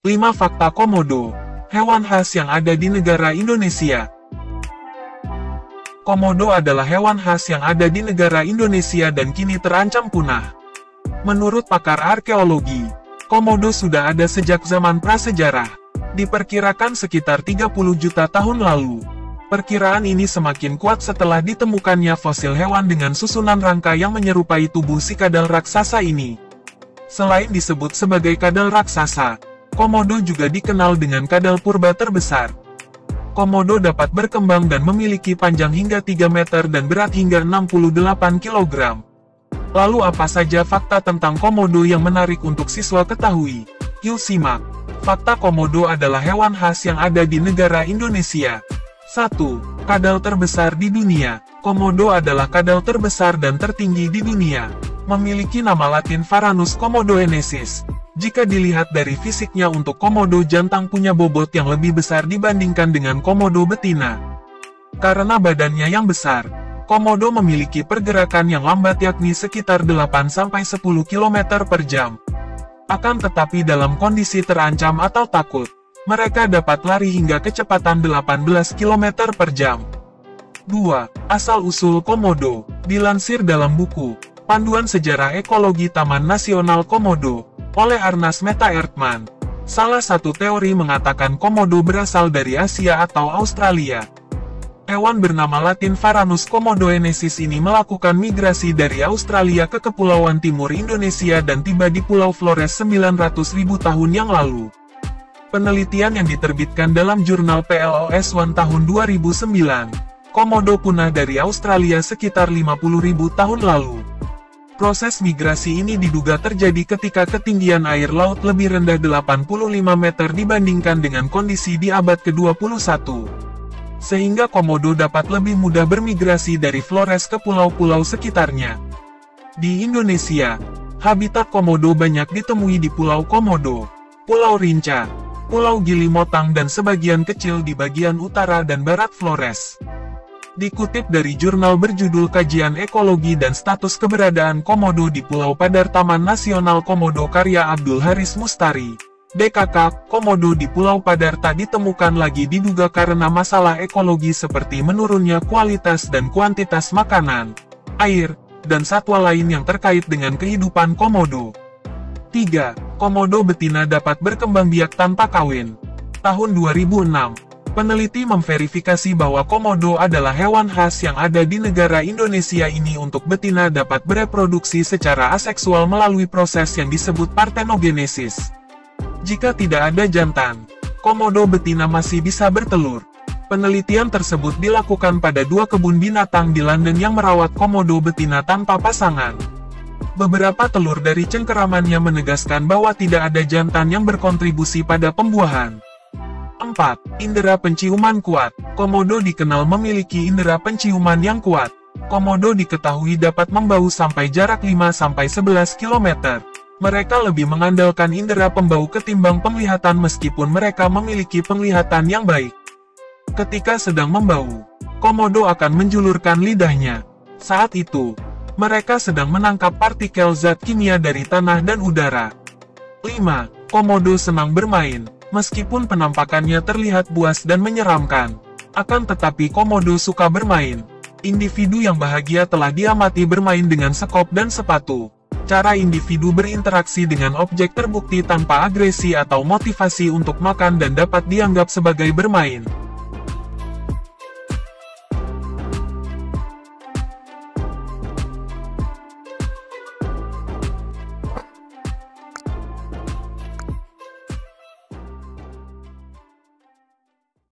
5 fakta Komodo, hewan khas yang ada di negara Indonesia. Komodo adalah hewan khas yang ada di negara Indonesia dan kini terancam punah. Menurut pakar arkeologi, Komodo sudah ada sejak zaman prasejarah. Diperkirakan sekitar 30 juta tahun lalu. Perkiraan ini semakin kuat setelah ditemukannya fosil hewan dengan susunan rangka yang menyerupai tubuh si kadal raksasa ini. Selain disebut sebagai kadal raksasa, Komodo juga dikenal dengan kadal purba terbesar. Komodo dapat berkembang dan memiliki panjang hingga 3 meter dan berat hingga 68 kg. Lalu apa saja fakta tentang Komodo yang menarik untuk siswa ketahui? Yuk simak. Fakta Komodo adalah hewan khas yang ada di negara Indonesia. 1. Kadal terbesar di dunia. Komodo adalah kadal terbesar dan tertinggi di dunia. Memiliki nama latin Varanus komodoensis. Jika dilihat dari fisiknya, untuk Komodo jantan punya bobot yang lebih besar dibandingkan dengan Komodo betina. Karena badannya yang besar, Komodo memiliki pergerakan yang lambat yakni sekitar 8-10 km per jam. Akan tetapi dalam kondisi terancam atau takut, mereka dapat lari hingga kecepatan 18 km per jam. 2. Asal-usul Komodo. Dilansir dalam buku Panduan Sejarah Ekologi Taman Nasional Komodo oleh Arnas Meta-Earthman, salah satu teori mengatakan Komodo berasal dari Asia atau Australia. Hewan bernama latin Varanus komodoensis ini melakukan migrasi dari Australia ke Kepulauan Timur Indonesia dan tiba di Pulau Flores 900.000 tahun yang lalu. Penelitian yang diterbitkan dalam jurnal PLOS One tahun 2009, Komodo punah dari Australia sekitar 50.000 tahun lalu. Proses migrasi ini diduga terjadi ketika ketinggian air laut lebih rendah 85 meter dibandingkan dengan kondisi di abad ke-21. Sehingga Komodo dapat lebih mudah bermigrasi dari Flores ke pulau-pulau sekitarnya. Di Indonesia, habitat Komodo banyak ditemui di Pulau Komodo, Pulau Rinca, Pulau Gili Motang dan sebagian kecil di bagian utara dan barat Flores. Dikutip dari jurnal berjudul Kajian Ekologi dan Status Keberadaan Komodo di Pulau Padar Taman Nasional Komodo karya Abdul Haris Mustari, DKK, Komodo di Pulau Padar tak ditemukan lagi diduga karena masalah ekologi seperti menurunnya kualitas dan kuantitas makanan, air, dan satwa lain yang terkait dengan kehidupan Komodo. 3. Komodo betina dapat berkembang biak tanpa kawin. Tahun 2006, peneliti memverifikasi bahwa Komodo adalah hewan khas yang ada di negara Indonesia ini untuk betina dapat bereproduksi secara aseksual melalui proses yang disebut partenogenesis. Jika tidak ada jantan, Komodo betina masih bisa bertelur. Penelitian tersebut dilakukan pada 2 kebun binatang di London yang merawat Komodo betina tanpa pasangan. Beberapa telur dari cengkeramannya menegaskan bahwa tidak ada jantan yang berkontribusi pada pembuahan. 4. Indera penciuman kuat. Komodo dikenal memiliki indera penciuman yang kuat. Komodo diketahui dapat membau sampai jarak 5-11 km. Mereka lebih mengandalkan indera pembau ketimbang penglihatan meskipun mereka memiliki penglihatan yang baik. Ketika sedang membau, Komodo akan menjulurkan lidahnya. Saat itu, mereka sedang menangkap partikel zat kimia dari tanah dan udara. 5. Komodo senang bermain. Meskipun penampakannya terlihat buas dan menyeramkan, akan tetapi Komodo suka bermain. Individu yang bahagia telah diamati bermain dengan sekop dan sepatu. Cara individu berinteraksi dengan objek terbukti tanpa agresi atau motivasi untuk makan dan dapat dianggap sebagai bermain.